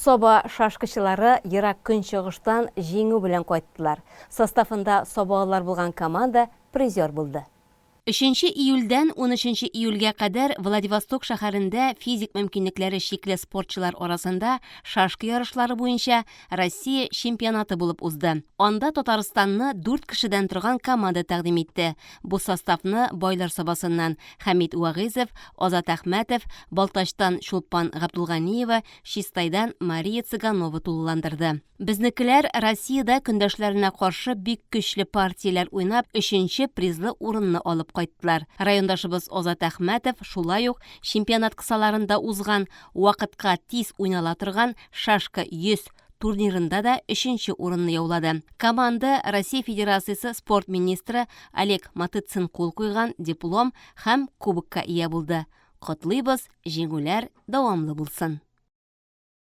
Соба шашкычылары Ирак көнчыгыштан жеңүү белән кайттылар. Составында собалар булган команда призер булды. 3 июльдән 13 июльгә кадәр Владивосток шәһәрендә физик мөмкинлекләре чикле спортчылар арасында шашкы ярышлары буенча Россия чемпионаты булып узды. Анда Татарстанны 4 кешедән торган команда тәкъдим итте. Бу составны байлар сабасыннан Хәмит Уагызов, Азат Әхмәтов, Балтачтан Шулпан Габдулганиева, Чистайдан Мария Цыганова тулыландырды. Безнекеләр Россиядә көндәшләренә каршы бик көчле партияләр уйнап 3-нче призлы урынны алып кайттылар. Райондашыбыз Азат Әхмәтов шулай ук чемпионат кысаларында узган, вакытка тиз уйнала торган шашка 100 турнирында да 3-нче урынны яулады. Команда Россия Федерациясе спорт министры Олег Матыцин кул куйган диплом һәм кубокка ия булды. Котлыйбыз, җиңүләр дәвамлы булсын.